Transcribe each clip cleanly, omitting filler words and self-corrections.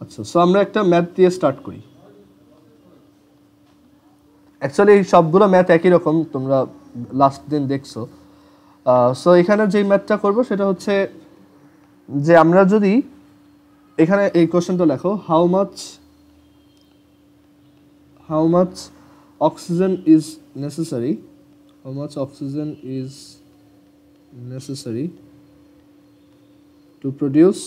আচ্ছা, সো আমরা একটা ম্যাথ দিয়ে স্টার্ট করি। অ্যাকচুয়ালি এই সবগুলো ম্যাথ একই রকম, তোমরা লাস্ট দিন দেখছো। সো এখানে যেই ম্যাথটা করবো সেটা হচ্ছে যে আমরা যদি এখানে এই কোশ্চেনটা লেখো, how much oxygen is necessary, how much oxygen is necessary to produce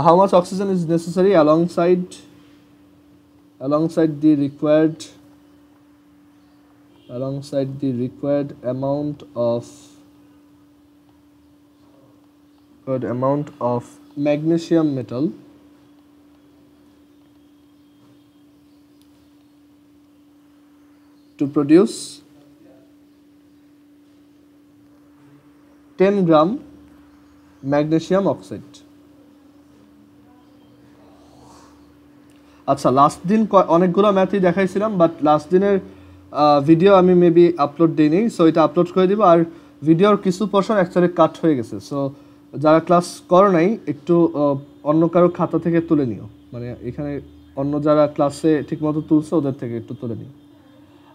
how much oxygen is necessary alongside the required amount of magnesium metal to produce 10 gram magnesium oxide. আচ্ছা, লাস্ট দিন অনেকগুলো ম্যাথই দেখাইছিলাম, বাট লাস্ট দিনের video আমি maybe upload দিইনি, so এটা upload করে দিব। আর ভিডিওর কিছু পোর্শন অ্যাকচুয়ালি কাট হয়ে গেছে, সো যারা ক্লাস করো নাই একটু অন্য কারো খাতা থেকে তুলে নিও, মানে এখানে অন্য যারা ক্লাসে ঠিকমতো তুলছে ওদের থেকে একটু তুলে নিও।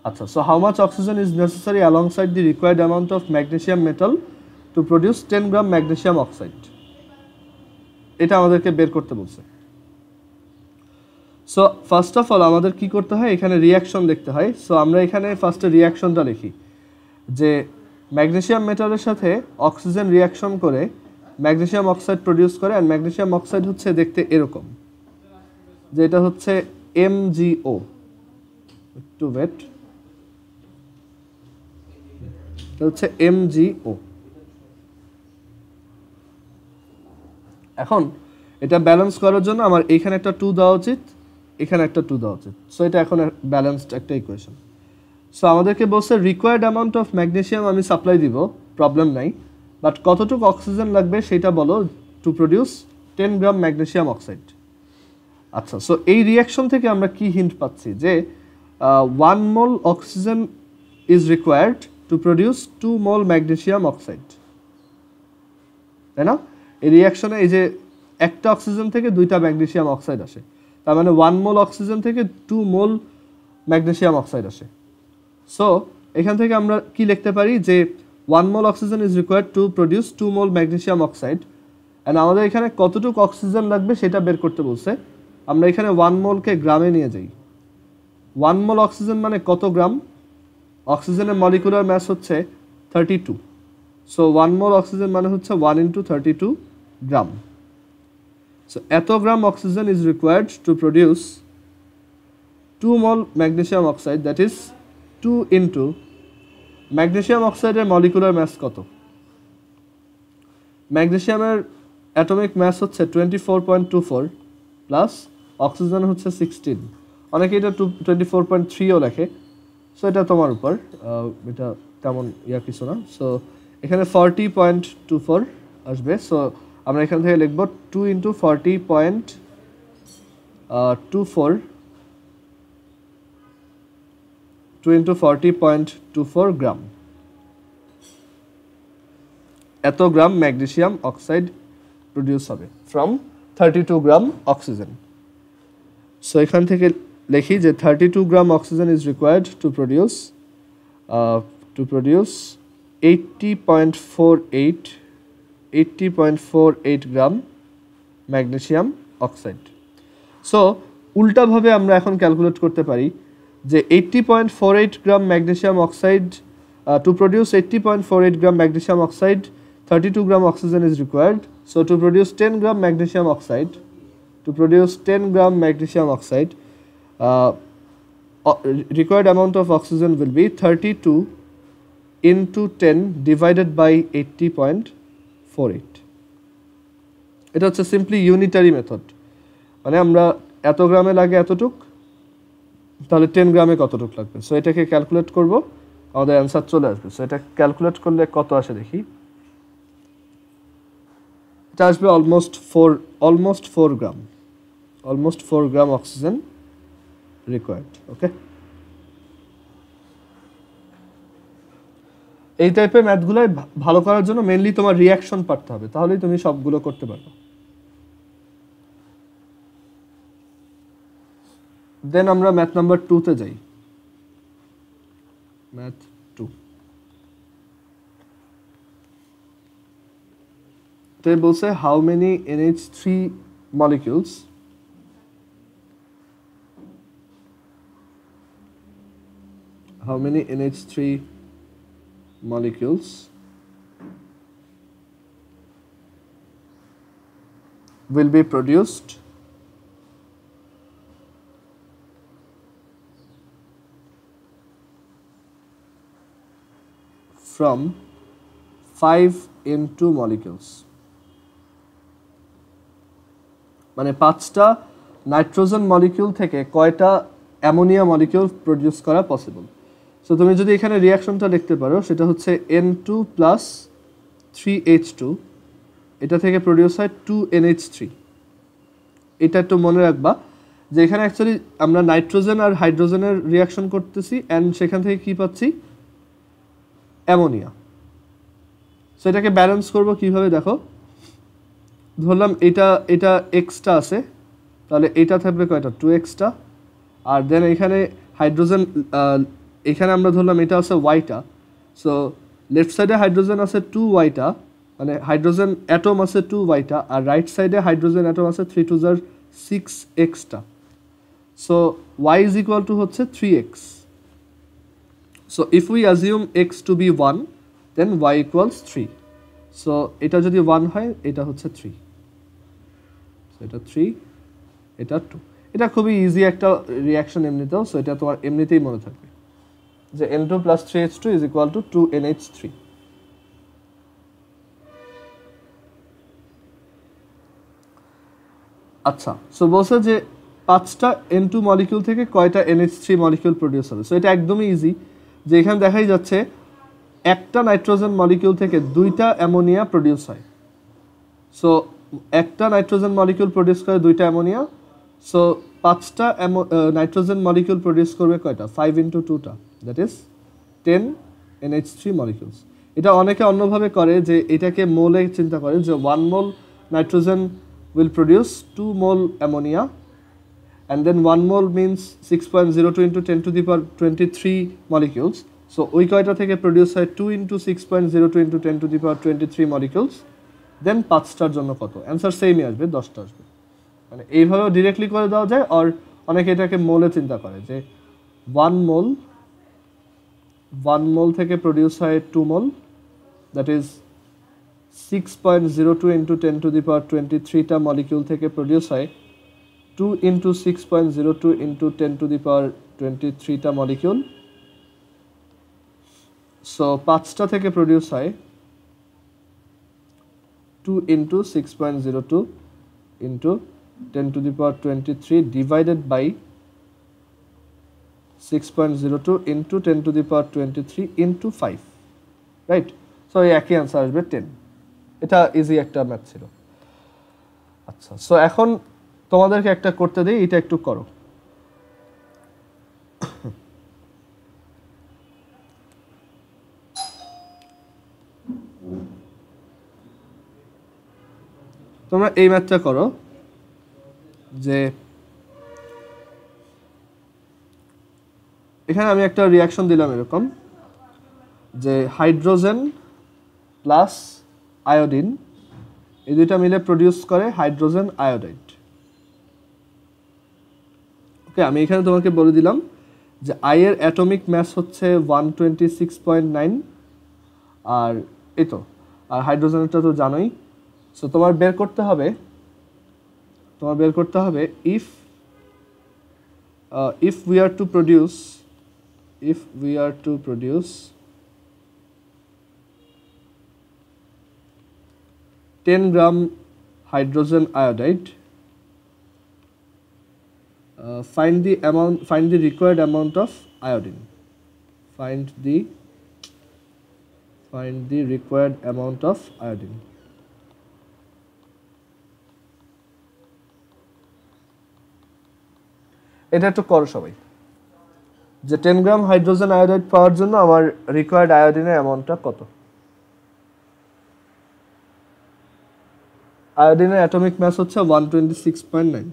আচ্ছা, so how much oxygen is necessary alongside the required amount of magnesium metal two produce 10 gram magnesium oxide, এটা আমাদেরকে বের করতে বলছে। সো ফার্স্ট অফ অল আমাদের কি করতে হয়, এখানে রিয়াকশন দেখতে হয়। সো আমরা এখানে ফার্স্টে রিয়াকশনটা লিখি, যে ম্যাগনেসিয়াম মেটালের সাথে অক্সিজেন রিয়াকশন করে ম্যাগনেসিয়াম অক্সাইড প্রডিউস করে, আর ম্যাগনেসিয়াম অক্সাইড হচ্ছে দেখতে এরকম, যে এটা হচ্ছে MgO, একটু ওয়েট, এটা হচ্ছে MgO। এখন এটা ব্যালেন্স করার জন্য আমার এইখানে একটা 2 দেওয়া উচিত, এখানে একটা 2 দেওয়া উচিত। সো এটা এখন ব্যালেন্সড একটা ইকুয়েশন। সো আমাদেরকে বলছে রিকোয়ার্ড অ্যামাউন্ট অফ ম্যাগনেসিয়াম আমি সাপ্লাই দিব, প্রবলেম নাই, বাট কতটুকু অক্সিজেন লাগবে সেটা বলো two produce 10 gram magnesium oxide. আচ্ছা, সো এই রিয়াকশন থেকে আমরা কি হিন্ট পাচ্ছি, যে 1 মোল oxygen is required to produce 2 mole magnesium oxide, তাই না? এই রিয়াকশনে এই যে একটা অক্সিজেন থেকে 2টা ম্যাগনেসিয়াম অক্সাইড আসে, তার মানে 1 মোল অক্সিজেন থেকে 2 মোল ম্যাগনেসিয়াম অক্সাইড আসে। সো এখান থেকে আমরা কি লিখতে পারি, যে 1 মোল oxygen is required to produce 2 mole magnesium oxide, and আমাদের এখানে কতটুকু অক্সিজেন লাগবে সেটা বের করতে বলছে। আমরা এখানে 1 মোলকে গ্রামে নিয়ে যাই। 1 মোল অক্সিজেন মানে কত গ্রাম? অক্সিজেনের মলিকুলার ম্যাস হচ্ছে 32, সো 1 মোল অক্সিজেন মানে হচ্ছে 1 × 32 গ্রাম। সো এত গ্রাম oxygen is required to produce 2 mole magnesium oxide, that is 2 × magnesium অক্সাইডের মলিকুলার ম্যাস কত? ম্যাগনেসিয়ামের অ্যাটমিক ম্যাস হচ্ছে 24.24 প্লাস অক্সিজেন হচ্ছে 16, অনেকে এটা 24.3ও লেখে, সো এটা তোমার উপর, এটা তেমন কিছু না। সো এখানে 40.24 আসবে, সো আমরা এখান থেকে লিখব 2 × 40.24 2 × 40.24 গ্রাম, এত গ্রাম ম্যাগনেসিয়াম অক্সাইড প্রডিউস হবে ফ্রম 32 গ্রাম অক্সিজেন। সো এখান থেকে লিখি যে 32 gram oxygen is required to produce 80.48 gram magnesium oxide. So উল্টাভাবে আমরা এখন ক্যালকুলেট করতে পারি যে 80.48 gram magnesium oxide to produce 80.48 gram magnesium oxide, 32 gram oxygen is required. So to produce 10 gram magnesium oxide, required amount of oxygen will be 32 into 10 divided by 80.48. এটা হচ্ছে simply unitary method, মানে আমরা এত গ্রামে লাগে এতটুক, তাহলে 10 গ্রামে কতটুক লাগবে। সো এটাকে ক্যালকুলেট করব, আমাদের অ্যান্সার চলে আসবে। সো এটা ক্যালকুলেট করলে কত আসে দেখি, এটা আসবে অলমোস্ট 4 গ্রাম, অলমোস্ট 4 গ্রাম অক্সিজেন রিকোয়ার্ড। ওকে, এই টাইপের ম্যাথগুলো ভালো করার জন্য মেইনলি তোমার রিঅ্যাকশন পারতে হবে, তাহলেই তুমি সবগুলো করতে পারবে। দেন আমরা ম্যাথ নাম্বার 2 তে যাই। ম্যাথ 2 তে বলছে how many NH3 molecules will be produced from 5 N2 molecules, মানে 5টা নাইট্রোজেন মলিকিউল থেকে কয়টা অ্যামোনিয়া মলিকিউল প্রডিউস করা পসিবল। সো তুমি যদি এখানে রিঅ্যাকশনটা দেখতে পারো, সেটা হচ্ছে N2 প্লাস 3H2, এটা থেকে প্রডিউস হয় 2NH3। এটা একটু মনে রাখবা যে এখানে অ্যাকচুয়ালি আমরা নাইট্রোজেন আর হাইড্রোজেনের রিঅ্যাকশন করতেছি, অ্যান্ড সেখান থেকে কি পাচ্ছি, অ্যামোনিয়া। সো এটাকে ব্যালেন্স করবো কিভাবে, দেখো ধরলাম এটা এক্সটা আছে, তাহলে এটা থাকবে কয়টা, 2xটা, আর দেন এখানে হাইড্রোজেন, এখানে আমরা ধরলাম এটা আছে ওয়াইটা। সো লেফট সাইডে হাইড্রোজেন আছে 2yটা, মানে হাইড্রোজেন অ্যাটম আছে 2yটা, আর রাইট সাইডে হাইড্রোজেন অ্যাটম আছে 3 2 6xটা। So y is equal to হচ্ছে 3x। So if we assume x to be 1, then y equals 3। So এটা যদি 1 হয়, এটা হচ্ছে 3, এটা 3, এটা 2। এটা খুবই ইজি একটা রিঅ্যাকশন এমনিতেও। সো এটা তোমার এমনিতেই মনে থাকবে যে N2 plus 3H2 is equal to 2NH3। আচ্ছা, সো বলছে যে 5টা N2 মলিকিউল থেকে কয়টা NH3 মলিকিউল প্রডিউস হবে। সো এটা একদমই ইজি, যে এখানে দেখাই যাচ্ছে একটা নাইট্রোজেন মলিকিউল থেকে 2টা অ্যামোনিয়া প্রডিউস হয়। সো একটা নাইট্রোজেন মলিকিউল প্রডিউস করে 2টা অ্যামোনিয়া। সো 5টা নাইট্রোজেন মলিকিউল প্রডিউস করবে কয়টা, 5 into 2টা, দ্যাট ইজ 10 NH3 মলিকিউলস। এটা অনেকে অন্যভাবে করে, যে এটাকে মোলে চিন্তা করে, যে 1 মোল nitrogen will produce 2 mole ammonia, and then 1 mole means 6.02 into 10 to the power 23 molecules. So ওই কয়টা থেকে প্রডিউস হয় 2 into 6.02 into 10 to the power 23 molecules, দেন 5টার জন্য কত, অ্যান্সার সেমই আসবে, 10টা আসবে। মানে এইভাবেও ডিরেক্টলি করে দেওয়া যায়, আর অনেকে এটাকে মোলে চিন্তা করে, যে 1 মোল থেকে প্রডিউস হয় 2 mole, that is 6.02 into 10 to the power 23টা মলিকিউল থেকে প্রডিউস হয় 2 into 6.02 into 10 to the power 23টা মলিকিউল। সো 5টা থেকে প্রডিউস হয় 2 into 6.02 into 10 to the power 23 divided by 6.02 into 10 to the power 23 into 5, right. So এই একই answer আসবে 10। এটা ইজি একটা ম্যাথ ছিল। আচ্ছা, সো এখন তোমাদেরকে একটা করতে দিই, এটা একটু করো। তোমরা এই ম্যাথটা করো, যে এখানে আমি একটা রিঅ্যাকশন দিলাম এরকম, যে হাইড্রোজেন প্লাস আয়োডিন, এই দুইটা মিলে প্রডিউস করে হাইড্রোজেন আয়োডাইড। ওকে, আমি এখানে তোমাকে বলে দিলাম যে আই এর অ্যাটমিক ম্যাস হচ্ছে 126.9, আর এই তো, আর হাইড্রোজেনটা তো জানোই। সো তোমার বের করতে হবে if we are to produce 10 gram hydrogen iodide, find the required amount of iodine. Find the required amount of iodine. এটা একটু করো সবাই। যে 10 গ্রাম হাইড্রোজেন আয়োডাইড পাওয়ার জন্য আমার রিকোয়ার্ড আয়োডিনের অ্যামাউন্টটা কত। আয়োডিনের অ্যাটমিক মাস হচ্ছে 126.9।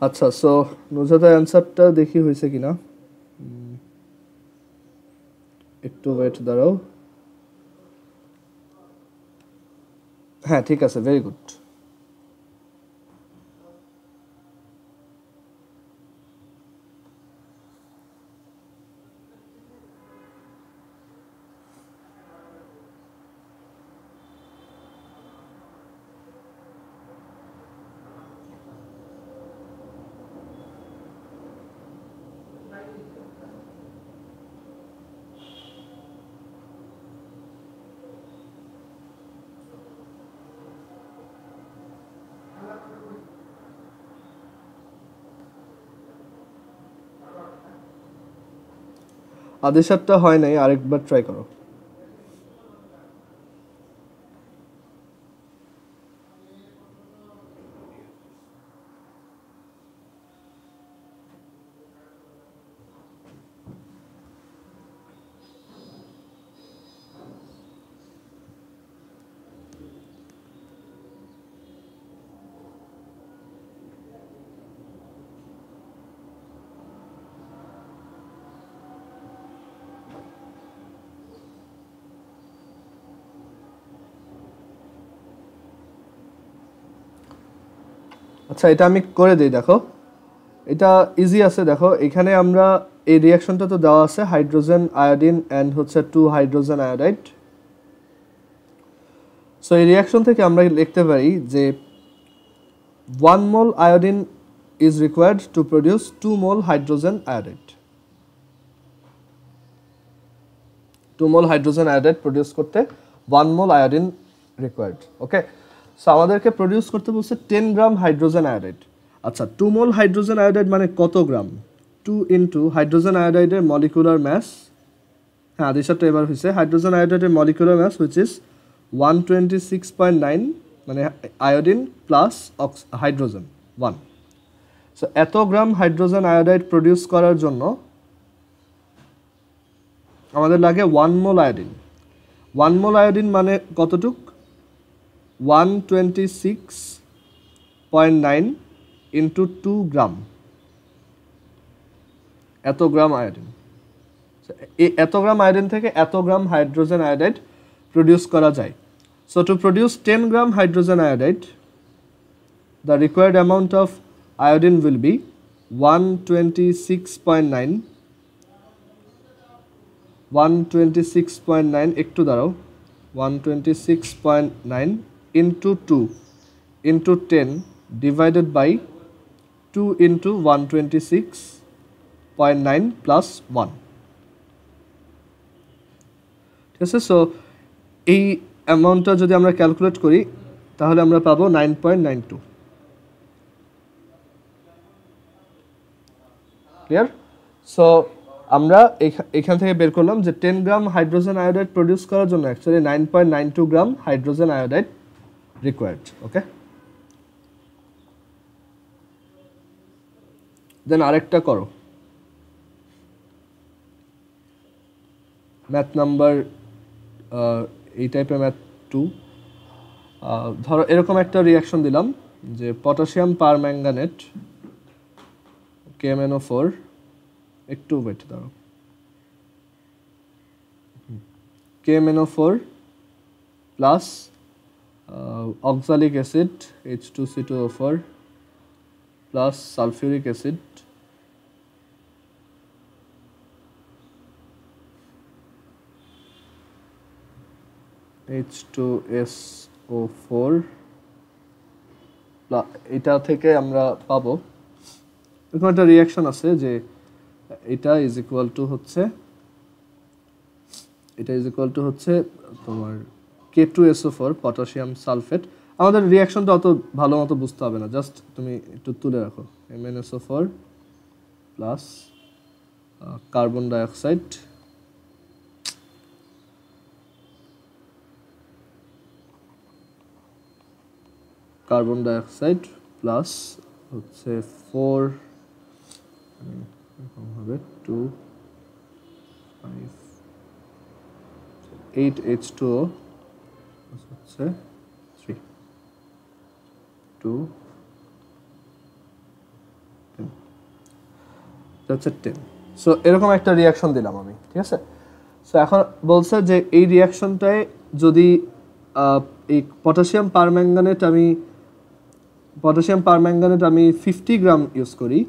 আচ্ছা, সো নুজাদের অ্যান্সারটা দেখি হয়েছে কিনা, একটু ওয়েট দাঁড়াও। হ্যাঁ ঠিক আছে, ভেরি গুড। আদেশারটা হয় নাই, আরেকবার ট্রাই করো। আচ্ছা, এটা আমি করে দিই, দেখো এটা ইজি আছে। দেখো এখানে আমরা এই রিয়াকশনটা তো দেওয়া আছে, হাইড্রোজেন আয়োডিন অ্যান্ড হচ্ছে 2 হাইড্রোজেন আয়োডাইড। সো এই রিয়াকশন থেকে আমরা লিখতে পারি যে 1 মোল iodine is required to produce 2 mole hydrogen iodide. 2 mole hydrogen iodide produce করতে 1 মোল আয়োডিন রিকোয়ার্ড। ওকে, সো আমাদেরকে প্রডিউস করতে বলছে 10 গ্রাম হাইড্রোজেন আয়োডাইড। আচ্ছা, 2 মোল হাইড্রোজেন আয়োডাইড মানে কত গ্রাম? 2 ইন্টু হাইড্রোজেন আয়োডাইডের মলিকুলার ম্যাস। হ্যাঁ, আদেশটা এবার হয়েছে। হাইড্রোজেন আয়োডাইডের মলিকুলার ম্যাস হুইচ ইজ 126.9, মানে আয়োডিন প্লাস হাইড্রোজেন 1। সো এত গ্রাম হাইড্রোজেন আয়োডাইড প্রডিউস করার জন্য আমাদের লাগে 1 মোল আয়োডিন। 1 মোল আয়োডিন মানে কতটুক? 126.9 ইন্টু 2 গ্রাম, এত গ্রাম আয়োডিন। এত গ্রাম আয়োডিন থেকে এত গ্রাম হাইড্রোজেন আয়োডাইড প্রডিউস করা যায়। So to produce 10 gram hydrogen iodide, the required amount of iodine will be 126.9 একটু দাঁড়াও, 126.9 into 2 into 10 divided by 2 into 126.9 plus 1। ঠিক আছে, সো এই অ্যামাউন্টটা যদি আমরা ক্যালকুলেট করি তাহলে আমরা পাবো 9.92। ক্লিয়ার? সো আমরা এখান থেকে বের করলাম যে 10 গ্রাম হাইড্রোজেন আয়োডাইড প্রডিউস করার জন্য actually 9.92 gram hydrogen iodide required. Okay, then আরেকটা করো, ম্যাথ নাম্বার এই টাইপের ম্যাথ 2। ধরো এরকম একটা রিয়াকশন দিলাম যে পটাশিয়াম পার ম্যাঙ্গানেট KMnO4, একটু ওয়েট দাও, KMnO4 plus oxalic acid H2C2O4 plus sulphuric acid H2SO4, এটা থেকে আমরা পাবো এরকম একটা রিয়াকশন আছে যে এটা ইজ ইকুয়াল টু হচ্ছে তোমার K2SO4 পটাশিয়াম সালফেট। আমাদের রিয়াকশনটা অত ভালো মতো বুঝতে হবে না, জাস্ট তুমি একটু তুলে রাখো, MnSO4 plus carbon dioxide plus হচ্ছে 4 হবে 2 5 8 H2O হচ্ছে 3 2 10, হচ্ছে 10। সো এরকম একটা রিয়াকশন দিলাম আমি, ঠিক আছে। সো এখন বলছে যে এই রিয়াকশনটায় যদি এই পটাশিয়াম পারম্যাঙ্গানেট আমি 50 গ্রাম ইউজ করি,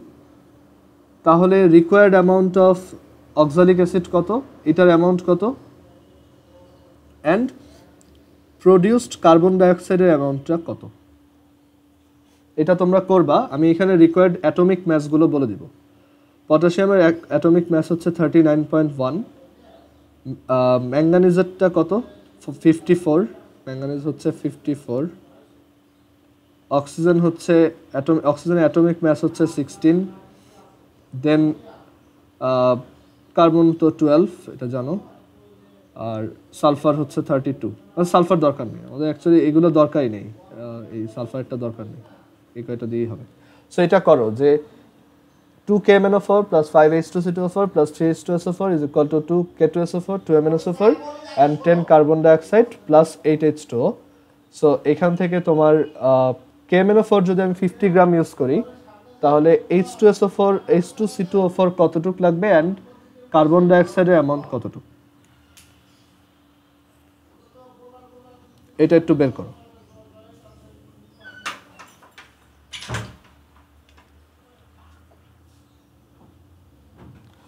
তাহলে required amount of oxalic acid কত, এটার অ্যামাউন্ট কত, অ্যান্ড প্রডিউসড কার্বন ডাইঅক্সাইডের অ্যামাউন্টটা কত, এটা তোমরা করবা। আমি এখানে রিকোয়ার্ড অ্যাটমিক ম্যাসগুলো বলে দিব। পটাশিয়ামের অ্যাটমিক ম্যাস হচ্ছে 39.1, ম্যাঙ্গানিজেরটা কত 54, ম্যাঙ্গানিজ হচ্ছে 54, অক্সিজেনের অ্যাটমিক ম্যাস হচ্ছে 16, দেন কার্বন তো 12, এটা জানো, আর সালফার হচ্ছে 32। সালফার দরকার নেই আমাদের, অ্যাকচুয়ালি এগুলো দরকারই নেই, এই সালফারটা দরকার নেই, এই কয়টা দিয়েই হবে। সো এটা করো যে 2 KMnO4 plus 5 H2C2O4 plus 3 H2SO4 is equal to 2 K2SO4, 2 MnSO4 and 10 carbon dioxide plus 8 H2O. So এখান থেকে তোমার KMnO4 যদি আমি 50 গ্রাম ইউজ করি, তাহলে H2C2O4 কতটুক লাগবে অ্যান্ড কার্বন ডাইঅক্সাইডের অ্যামাউন্ট কতটুকু, এটা একটু বের করো।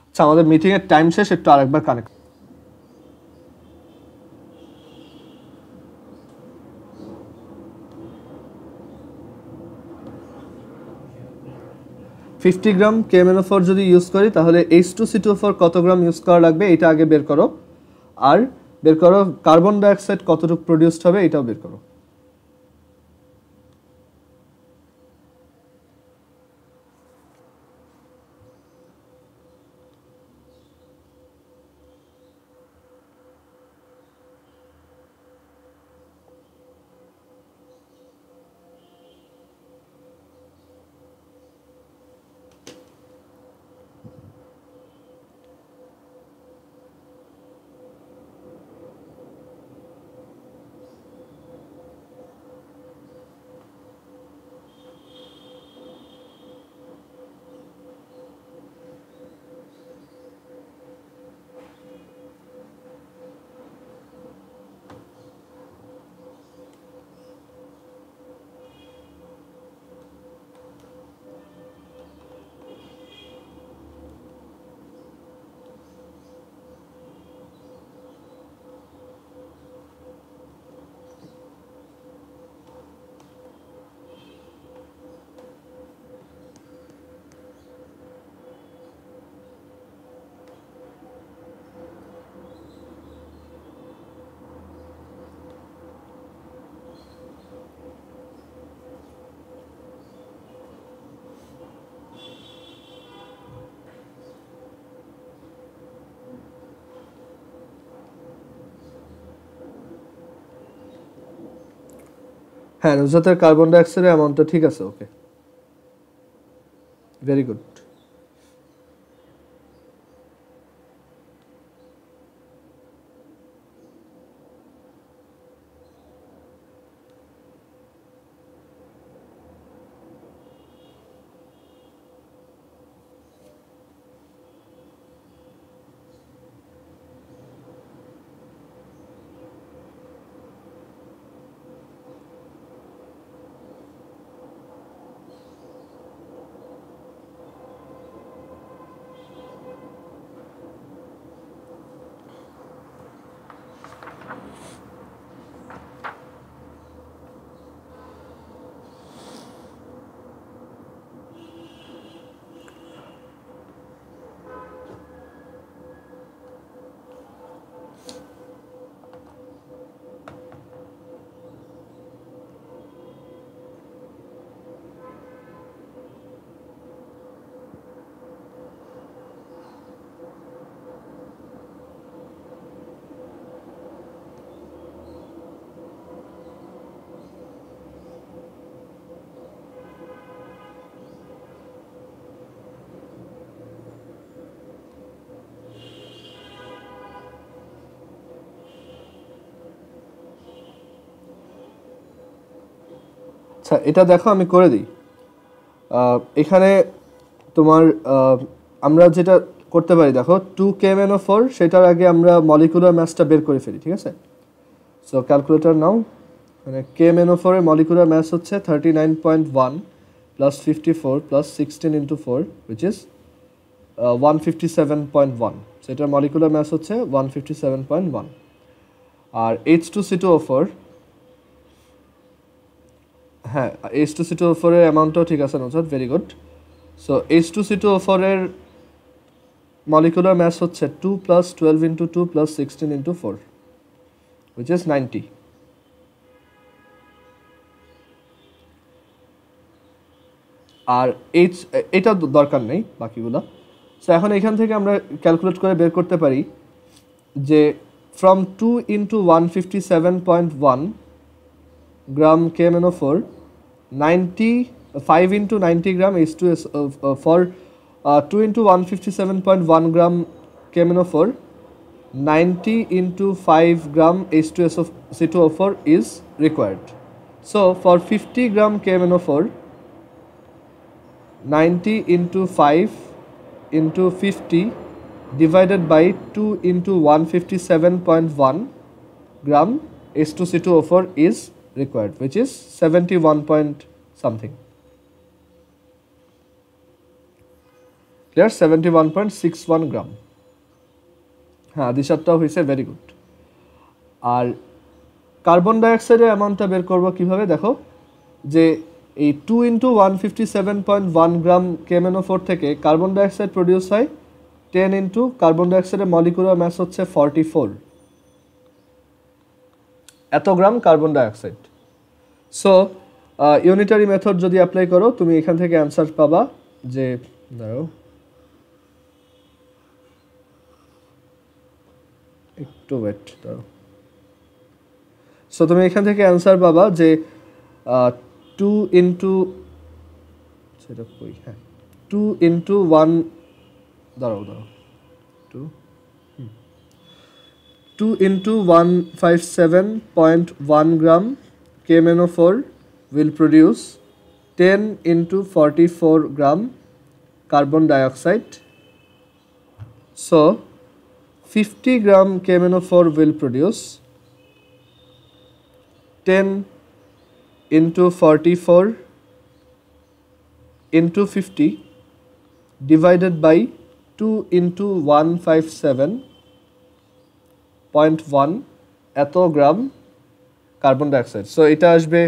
আচ্ছা, আমাদের মিটিং এর টাইম শেষ, একটু আরেকবার কানেক্ট। ফিফটি গ্রাম KMnO4 যদি ইউজ করি, তাহলে H2C2O4 কত গ্রাম ইউজ করা লাগবে এটা আগে বের করো, আর বের করো কার্বন ডাইঅক্সাইড কতটুকু প্রডিউসড হবে এটাও বের করো। হ্যাঁ, নুসরাতের কার্বন ডাইঅক্সাইডের অ্যামাউন্টটা ঠিক আছে, ওকে, ভেরি গুড। আচ্ছা এটা দেখো আমি করে দিই। এখানে তোমার আমরা যেটা করতে পারি দেখো 2KMnO4 সেটার আগে আমরা মলিকুলার মাসটা বের করে ফেলি, ঠিক আছে? সো ক্যালকুলেটর নাও, মানে KMnO4 এর মলিকুলার মাস হচ্ছে 39.1 plus 54 plus 16 into 4 which is 157.1। So এটার মলিকুলার মাস হচ্ছে 157.1। আর H2C2O4, হ্যাঁ H2C2O4 এর অ্যামাউন্টটাও ঠিক আছে নজর, ভেরি গুড। সো H2C2O4 এর মলিকুলার মাস হচ্ছে 2 plus 12 into 2 plus 16 into 4 which is 90। আর এটা দরকার নেই বাকিগুলো। সো এখন এখান থেকে আমরা ক্যালকুলেট করে বের করতে পারি যে from 2 into 157.1 gram KMnO4 5 into 90 gram H2S for 2 into 157.1 gram KMnO4 90 into 5 gram H2SO4 is required. So for 50 gram KMnO4 90 into 5 into 50 divided by 2 into 157.1 gram H2C2O4 is required, which is 71 point something. Clear? 71.61 gram. হ্যাঁ দিশারটাও হয়েছে, very good. আর carbon ডাইঅক্সাইডের অ্যামাউন্টটা বের করবো কিভাবে দেখো, যে এই 2 into 157.1 গ্রাম KMnO4 থেকে কার্বন ডাইঅক্সাইড প্রডিউস হয় 10 ইন্টু কার্বন ডাইঅক্সাইডের মলিকুলার মাস হচ্ছে 44 এত গ্রাম carbon dioxide. So unitary method যদি অ্যাপ্লাই করো তুমি এখান থেকে অ্যান্সার পাবা যে দাঁড়াও একটু ওয়েট দাঁড়াও। সো তুমি এখান থেকে অ্যান্সার পাবা যে 2 ইন্টু সেটা কই, হ্যাঁ 2 ইন্টু 1 দাঁড়াও 2 into 157.1 gram KMnO4 will produce 10 into 44 gram carbon dioxide. So 50 gram KMnO4 will produce 10 into 44 into 50 divided by 2 into 157.1 এত গ্রাম কার্বন ডাইঅক্সাইড। সো এটা আসবে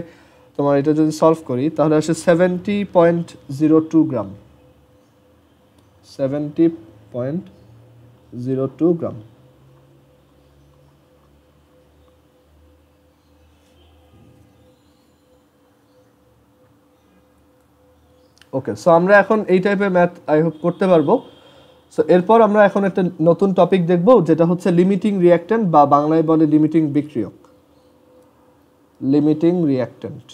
তোমার, এটা যদি সলভ করি তাহলে আসে 70.02 গ্রাম, 70.02 গ্রাম। ওকে, সো আমরা এখন এই টাইপের ম্যাথ আই হোপ করতে পারবো। সো এরপর আমরা এখন একটা নতুন টপিক দেখব যেটা হচ্ছে লিমিটিং রিঅ্যাক্ট্যান্ট বা বাংলায় বলে লিমিটিং বিক্রিয়ক। লিমিটিং রিঅ্যাক্ট্যান্ট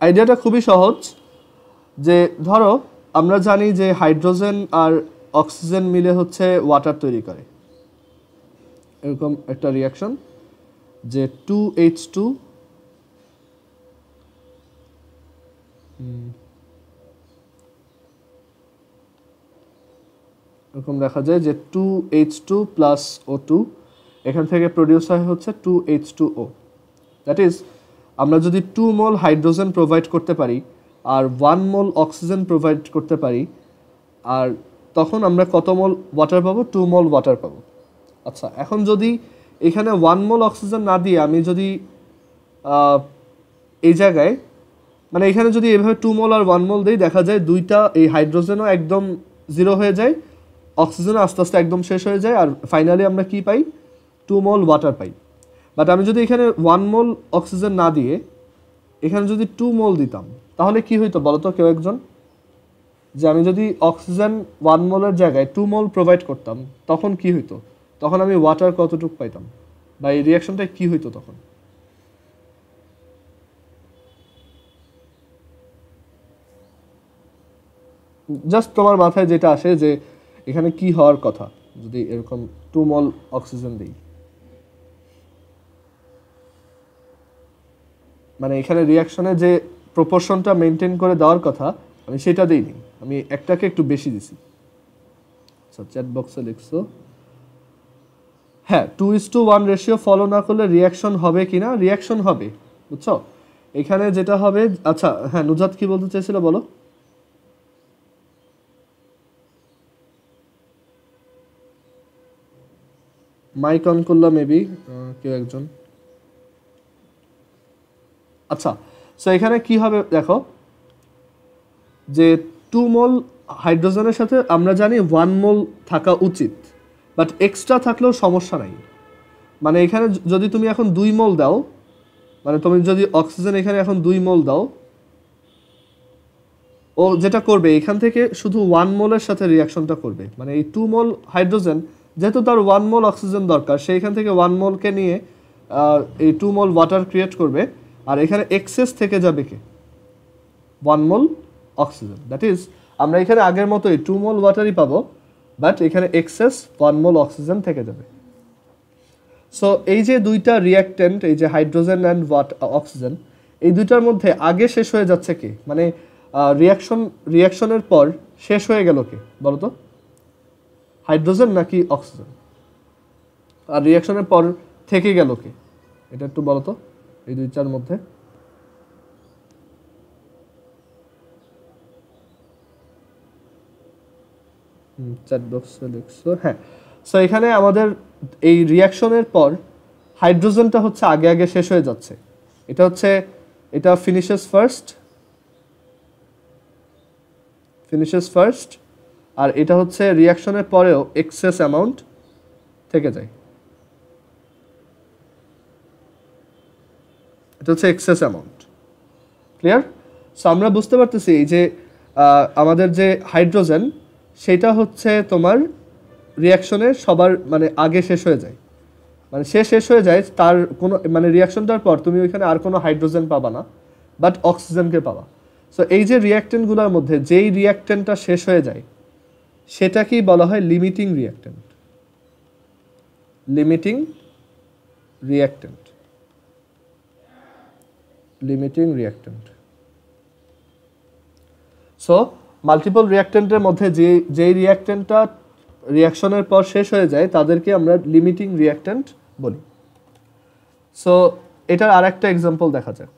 আইডিয়াটা খুবই সহজ। যে ধরো আমরা জানি যে হাইড্রোজেন আর অক্সিজেন মিলে হচ্ছে ওয়াটার তৈরি করে, এরকম একটা রিঅ্যাকশন যে 2H2 এরকম দেখা যায় যে 2H2 প্লাস O2 এখান থেকে প্রডিউস হয় হচ্ছে 2H2O। দ্যাট ইজ আমরা যদি 2 মোল হাইড্রোজেন প্রোভাইড করতে পারি আর 1 মোল অক্সিজেন প্রোভাইড করতে পারি, আর তখন আমরা কত মোল ওয়াটার পাবো? 2 মোল ওয়াটার পাবো। আচ্ছা, এখন যদি এখানে 1 মোল অক্সিজেন না দিয়ে আমি যদি এই জায়গায় মানে এখানে যদি এভাবে 2 মোল আর 1 মোল দিই, দেখা যায় দুইটা এই হাইড্রোজেনও একদম জিরো হয়ে যায়, অক্সিজেনও আস্তে আস্তে একদম শেষ হয়ে যায়, আর ফাইনালি আমরা কি পাই? 2 মোল ওয়াটার পাই। বাট আমি যদি এখানে 1 মোল অক্সিজেন না দিয়ে এখানে যদি 2 মোল দিতাম তাহলে কি হইতো বলো তো কেউ একজন? যে আমি যদি অক্সিজেন 1 মোলের জায়গায় 2 মোল প্রোভাইড করতাম তখন কি হইতো? তখন আমি ওয়াটার কতটুকু পাইতাম বা এই রিঅ্যাকশনটা কি হইতো তখন? জাস্ট তোমার মাথায় যেটা আসে যে এখানে কি হওয়ার কথা যদি এরকম 2 মোল অক্সিজেন দিই। মানে এখানে রিয়াকশনে যে প্রপোর্শনটা মেনটেন করে দেওয়ার কথা আমি সেটা দিইনি, আমি একটাকে একটু বেশি দিছি। আচ্ছা চ্যাট বক্সে লিখছো হ্যাঁ 2:1 রেশিও ফলো না করলে রিয়াকশন হবে কিনা, রিয়াকশন হবে বুঝছো। এখানে যেটা হবে, আচ্ছা হ্যাঁ নুজাত কি বলতে চাইছিল বলো। মাইক অন করলাম মেবি কেউ একজন। আচ্ছা সো এখানে কি হবে দেখো, যে 2 মোল হাইড্রোজেনের সাথে আমরা জানি 1 মোল থাকা উচিত, বাট এক্সট্রা থাকলেও সমস্যা নাই। মানে এখানে যদি তুমি এখন 2 মোল দাও, মানে তুমি যদি অক্সিজেন এখানে এখন 2 মোল দাও, ও যেটা করবে এখান থেকে শুধু 1 মোলের সাথে রিয়াকশনটা করবে। মানে এই 2 মোল হাইড্রোজেন যেহেতু তার 1 মোল অক্সিজেন দরকার, সেইখান থেকে 1 মোলকে নিয়ে এই 2 মোল ওয়াটার ক্রিয়েট করবে, আর এখানে এক্সেস থেকে যাবে কে 1 মোল অক্সিজেন। দ্যাট ইজ আমরা এখানে আগের মতোই 2 মোল ওয়াটারই পাবো, বাট এখানে এক্সেস 1 মোল অক্সিজেন থেকে যাবে। সো এই যে দুইটা রিয়াক্টেন্ট, এই যে হাইড্রোজেন অ্যান্ড অক্সিজেন, এই দুইটার মধ্যে আগে শেষ হয়ে যাচ্ছে কে, মানে রিয়াকশনের পর শেষ হয়ে গেল কে বলো তো, হাইড্রোজেন নাকি অক্সিজেন? আর রিয়াকশনের পর থেকে গেল কে, এটা একটু বলো তো এই দুইটার মধ্যে। চ্যাট বক্সে লিখছো হ্যাঁ। সো এখানে আমাদের এই রিয়াকশনের পর হাইড্রোজেনটা হচ্ছে আগে আগে শেষ হয়ে যাচ্ছে, এটা হচ্ছে এটা ফিনিশেস ফার্স্ট, আর এটা হচ্ছে রিয়াকশনের পরেও এক্সেস অ্যামাউন্ট থেকে যায়, এটা হচ্ছে এক্সেস অ্যামাউন্ট। ক্লিয়ার? সো আমরা বুঝতে পারতেছি এই যে আমাদের যে হাইড্রোজেন সেটা হচ্ছে তোমার রিয়াকশনে সবার মানে আগে শেষ হয়ে যায়, মানে শেষ হয়ে যায়, তার কোনো মানে রিয়াকশনটার পর তুমি ওইখানে আর কোনো হাইড্রোজেন পাবা না, বাট অক্সিজেনকে পাবা। সো এই যে রিয়াক্টেন্টগুলোর মধ্যে যেই রিয়াক্টেন্টটা শেষ হয়ে যায় সেটাকেই বলা হয় লিমিটিং রিয়াক্টেন্ট। সো মাল্টিপল রিয়াক্টেন্টের মধ্যে যেই রিয়াক্টেন্টটা রিয়াকশনের পর শেষ হয়ে যায় তাদেরকে আমরা লিমিটিং রিয়াক্টেন্ট বলি। সো এটার আরেকটা এক্সাম্পল দেখা যাক।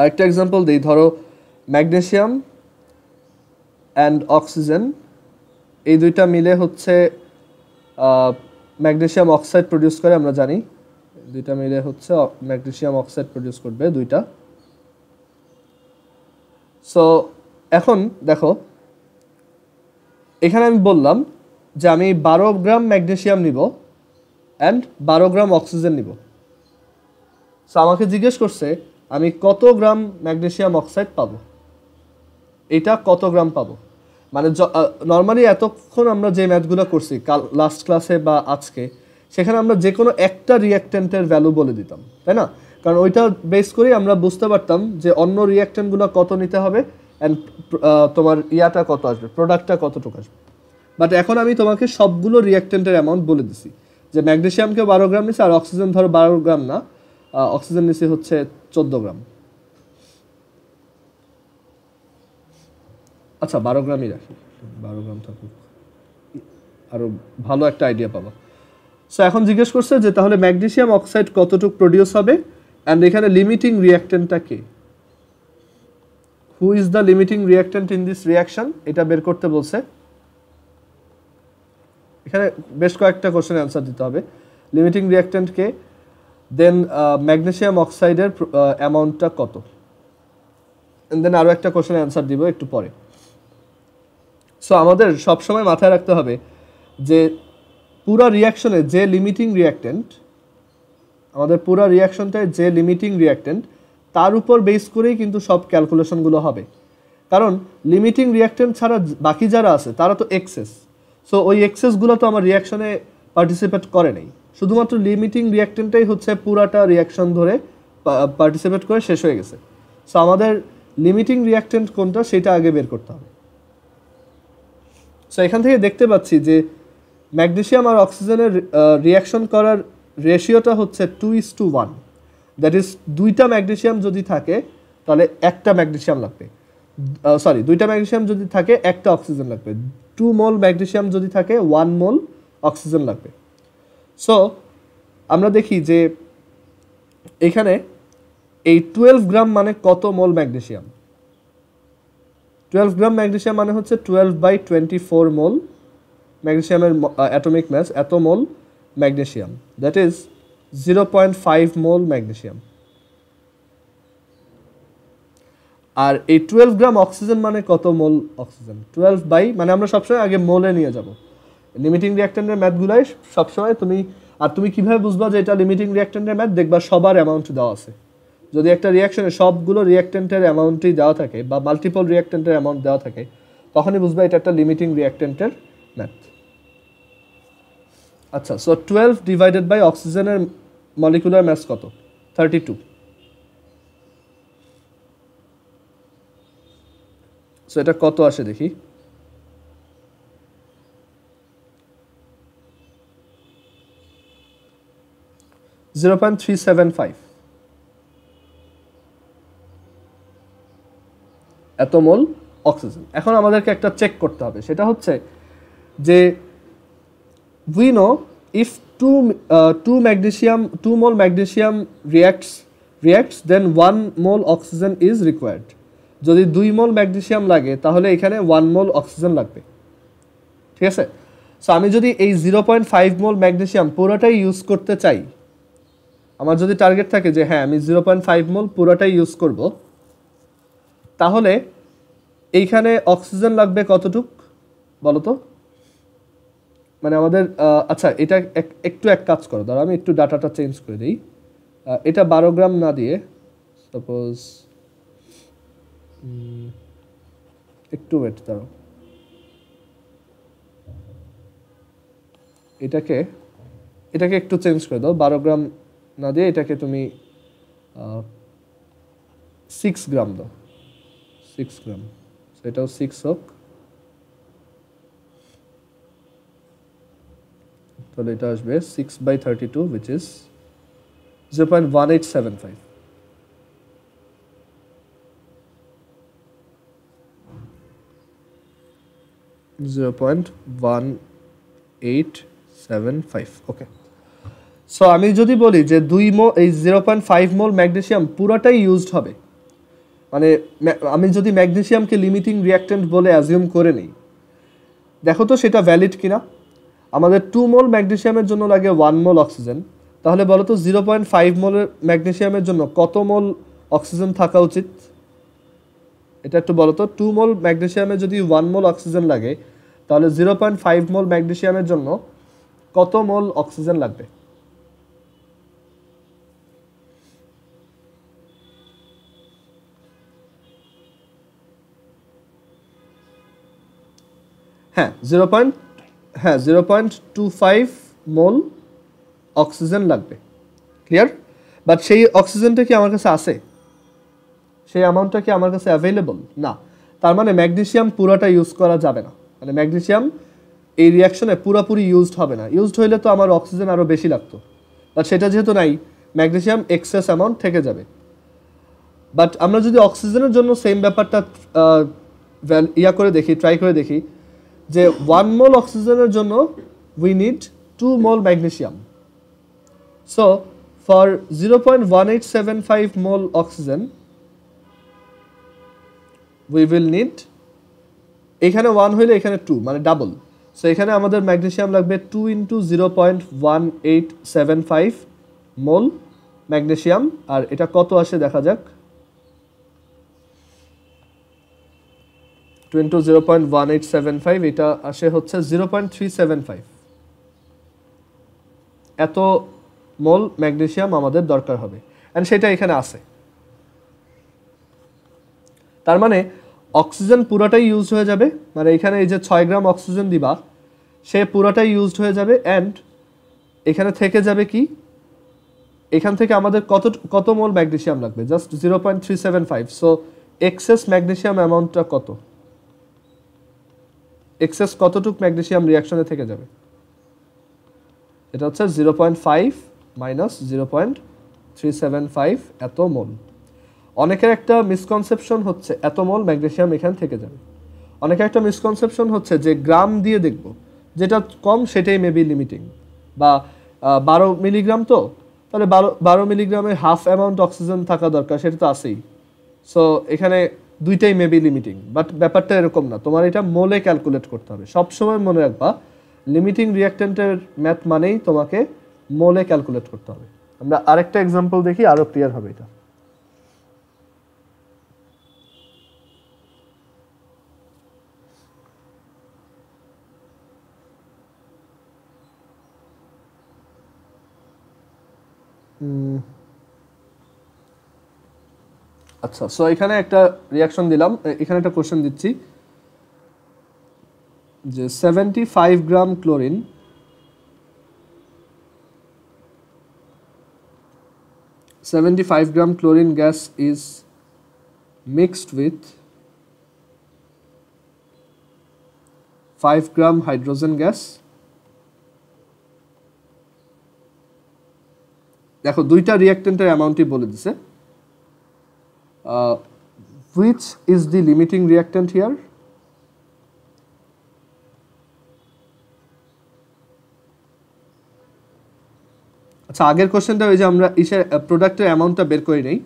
আরেকটা এক্সাম্পল দিই, ধরো ম্যাগনেসিয়াম অ্যান্ড অক্সিজেন এই দুইটা মিলে হচ্ছে ম্যাগনেসিয়াম অক্সাইড প্রডিউস করে, আমরা জানি দুইটা মিলে হচ্ছে ম্যাগনেসিয়াম অক্সাইড প্রডিউস করবে দুইটা। সো এখন দেখো এখানে আমি বললাম যে আমি 12 গ্রাম ম্যাগনেসিয়াম নিব অ্যান্ড 12 গ্রাম অক্সিজেন নিব। সো আমাকে জিজ্ঞেস করছে আমি কত গ্রাম ম্যাগনেসিয়াম অক্সাইড পাবো, এটা কত গ্রাম পাবো। মানে নর্মালি এতক্ষণ আমরা যে ম্যাথগুলো করছি লাস্ট ক্লাসে বা আজকে, সেখানে আমরা যে কোনো একটা রিয়াক্টেন্টের ভ্যালু বলে দিতাম, তাই না? কারণ ওইটা বেস করেই আমরা বুঝতে পারতাম যে অন্য রিয়াক্টেন্টগুলো কত নিতে হবে অ্যান্ড তোমার ইয়াটা কত আসবে, প্রোডাক্টটা কতটুকু আসবে। বাট এখন আমি তোমাকে সবগুলো রিয়াক্টেন্টের অ্যামাউন্ট বলে দিছি, যে ম্যাগনেসিয়ামকে 12 গ্রাম নিছি, আর অক্সিজেন ধরো 12 গ্রাম না, অক্সিজেন নিছি হচ্ছে 14 গ্রাম। আচ্ছা 12 গ্রামই রাখি, 12 গ্রাম থাকুক, আরও ভালো একটা আইডিয়া পাবো। সো এখন জিজ্ঞেস করছে যে তাহলে ম্যাগনেসিয়াম অক্সাইড কতটুকু প্রডিউস হবে, অ্যান্ড এখানে লিমিটিং রিয়াক্টেন্টটা কে, who is the limiting reactant in this reaction, এটা বের করতে বলছে। এখানে বেশ কয়েকটা কোশ্চেনের অ্যান্সার দিতে হবে। লিমিটিং রিয়াক্টেন্ট কে, দেন ম্যাগনেসিয়াম অক্সাইডের অ্যামাউন্টটা কত, দেন আরও একটা কোশ্চেনের অ্যান্সার দিব একটু পরে। সো আমাদের সবসময় মাথায় রাখতে হবে যে পুরা রিয়াকশনে যে লিমিটিং রিয়াক্টেন্ট, আমাদের পুরা রিয়াকশনটায় যে লিমিটিং রিয়াক্টেন্ট তার উপর বেস করেই কিন্তু সব ক্যালকুলেশনগুলো হবে। কারণ লিমিটিং রিয়াক্টেন্ট ছাড়া বাকি যারা আছে তারা তো এক্সেস, সো ওই এক্সেসগুলো তো আমার রিয়াকশনে পার্টিসিপেট করে নেই। শুধুমাত্র লিমিটিং রিঅ্যাকট্যান্টটাই হচ্ছে পুরাটা রিয়াকশন ধরে পার্টিসিপেট করে শেষ হয়ে গেছে। সো আমাদের লিমিটিং রিঅ্যাকট্যান্ট কোনটা সেটা আগে বের করতে হবে। সো এখান থেকে দেখতে পাচ্ছি যে ম্যাগনেসিয়াম আর অক্সিজেনের রিয়াকশন করার রেশিওটা হচ্ছে 2:1। দ্যাট ইজ দুইটা ম্যাগনেসিয়াম যদি থাকে তাহলে একটা ম্যাগনেসিয়াম লাগবে, দুইটা ম্যাগনেসিয়াম যদি থাকে একটা অক্সিজেন লাগবে। 2 মোল ম্যাগনেসিয়াম যদি থাকে 1 মোল অক্সিজেন লাগবে। সো আমরা দেখি যে এখানে এই 12 গ্রাম মানে কত মোল ম্যাগনেসিয়াম? 12 গ্রাম ম্যাগনেসিয়াম মানে হচ্ছে 12/24 মোল ম্যাগনেসিয়ামের অ্যাটমিক মাস, এত mole magnesium, that is 0.5 mole magnesium. আর এই 12 গ্রাম অক্সিজেন মানে কত মোল অক্সিজেন? 12 মানে আমরা সবসময় আগে মোলে নিয়ে যাব। লিমিটিং রিঅ্যাকট্যান্টের ম্যাথগুলাই সবসময় তুমি কিভাবে বুঝবা যে এটা লিমিটিং রিঅ্যাকট্যান্টের ম্যাথ? দেখবা সবার অ্যামাউন্ট দেওয়া আছে। যদি একটা রিঅ্যাকশনে সবগুলো রিঅ্যাকট্যান্টের অ্যামাউন্টই দেওয়া থাকে বা মাল্টিপল রিঅ্যাকট্যান্টের অ্যামাউন্ট দেওয়া থাকে, তখনই বুঝবা এটা একটা লিমিটিং রিঅ্যাকট্যান্টের ম্যাথ। আচ্ছা, সো 12 ডিভাইডেড বাই অক্সিজেনের মলিকুলার মাস কত? 32। সো এটা কত আসে দেখি। (0.375) এত মোল অক্সিজেন। এখন আমাদেরকে একটা চেক করতে হবে, সেটা হচ্ছে যে we know if 2 mole magnesium reacts then 1 mole oxygen is required. যদি 2 মোল ম্যাগনেসিয়াম লাগে তাহলে এখানে 1 মোল অক্সিজেন লাগবে, ঠিক আছে? সো আমি যদি এই 0.5 মোল ম্যাগনেসিয়াম পুরোটাই ইউজ করতে চাই, আমার যদি টার্গেট থাকে যে হ্যাঁ আমি 0.5 মোল পুরোটাই ইউজ করব, তাহলে এইখানে অক্সিজেন লাগবে কতটুক বলো তো? মানে আমাদের আচ্ছা এটা একটু এক কাজ করো, ধরো আমি একটু ডাটাটা চেঞ্জ করে দিই। এটা 12 গ্রাম না দিয়ে সাপোজ একটু ওয়েট ধরো, এটাকে একটু চেঞ্জ করে দাও। 12 গ্রাম না দিয়ে এটাকে তুমি 6 গ্রাম দাও, 6 গ্রাম। এটাও 6 হোক, তাহলে এটা আসবে 6/32 which is 0.1875। ওকে, সো আমি যদি বলি যে 0.5 মোল ম্যাগনেসিয়াম পুরোটাই ইউজড হবে, মানে আমি যদি ম্যাগনেসিয়ামকে লিমিটিং রিঅ্যাকট্যান্ট বলে অ্যাজিউম করে নিই, দেখো তো সেটা ভ্যালিড কিনা। আমাদের 2 মোল ম্যাগনেসিয়ামের জন্য লাগে 1 মোল অক্সিজেন, তাহলে বলো তো 0.5 মোলের ম্যাগনেসিয়ামের জন্য কত মোল অক্সিজেন থাকা উচিত? এটা একটু বলো তো। 2 মোল ম্যাগনেসিয়ামে যদি 1 মোল অক্সিজেন লাগে, তাহলে 0.5 মোল ম্যাগনেসিয়ামের জন্য কত মোল অক্সিজেন লাগবে? হ্যাঁ 0.25 মোল অক্সিজেন লাগবে, ক্লিয়ার? বাট সেই অক্সিজেনটা কি আমার কাছে আছে? সেই অ্যামাউন্টটা কি আমার কাছে অ্যাভেলেবল না? তার মানে ম্যাগনেসিয়াম পুরোটা ইউজ করা যাবে না, মানে ম্যাগনেসিয়াম এই রিয়াকশনে পুরোপুরি ইউজড হবে না। ইউজড হইলে তো আমার অক্সিজেন আরও বেশি লাগতো, বাট সেটা যেহেতু নাই, ম্যাগনেসিয়াম এক্সেস অ্যামাউন্ট থেকে যাবে। বাট আমরা যদি অক্সিজেনের জন্য সেম ব্যাপারটা ট্রাই করে দেখি, যে 1 মোল অক্সিজেনের জন্য we need 2 mole magnesium. So for 0.1875 mole oxygen we will need, এখানে 1 হইলে এখানে 2 মানে ডাবল। সো এখানে আমাদের ম্যাগনেসিয়াম লাগবে 2 × 0.1875 মোল ম্যাগনেসিয়াম। আর এটা কত আসে দেখা যাক। 2 × 0.1875, এটা আসে হচ্ছে 0.375। এত মোল ম্যাগনেসিয়াম আমাদের দরকার হবে, এন্ড সেটা এখানে আছে। তার মানে অক্সিজেন পুরোটাই ইউজ হয়ে যাবে, মানে এখানে এই যে 6 গ্রাম অক্সিজেন দিবা সে পুরোটাই ইউজড হয়ে যাবে, অ্যান্ড এখানে থেকে যাবে কি, এখান থেকে আমাদের কত মোল ম্যাগনেসিয়াম লাগবে, জাস্ট 0.375। সো এক্সেস ম্যাগনেসিয়াম অ্যামাউন্টটা কত, এক্সেস কতটুক ম্যাগনেসিয়াম রিয়াকশনে থেকে যাবে, এটা হচ্ছে 0.5 মাইনাস 0.375 এত মোল। অনেকের একটা মিসকনসেপশন হচ্ছে এত মোল ম্যাগনেসিয়াম এখান থেকে যাবে। অনেকের একটা মিসকনসেপশন হচ্ছে যে গ্রাম দিয়ে দেখব, যেটা কম সেটাই মেবি লিমিটিং, বা 12 মিলিগ্রাম, তো তাহলে 12 মিলিগ্রামে হাফ অ্যামাউন্ট অক্সিজেন থাকা দরকার, সেটা তো আছেই। সো এখানে দুইটাই মেবি লিমিটিং, বাট ব্যাপারটা এরকম না, তোমার এটা মোলে ক্যালকুলেট করতে হবে। সবসময় মনে রাখবা লিমিটিং রিঅ্যাক্ট্যান্টের ম্যাথ মানেই তোমাকে মোলে ক্যালকুলেট করতে হবে। আমরা আরেকটা এক্সাম্পল দেখি, আরো ক্লিয়ার হবে এটা। আচ্ছা, সো এখানে একটা রিয়াকশন দিলাম, এখানে একটা কোশ্চেন দিচ্ছি যে 75 গ্রাম chlorine 75 gram chlorine gas is mixed with 5 gram hydrogen gas। দেখো দুইটা রিঅ্যাক্ট্যান্টের অ্যামাউন্টই বলে দিছে। which is the limiting reactant here? আচ্ছা, আগের কোশ্চেনটা ওই যে আমরা ইসের প্রোডাক্টের অ্যামাউন্টটা বের করি নেই,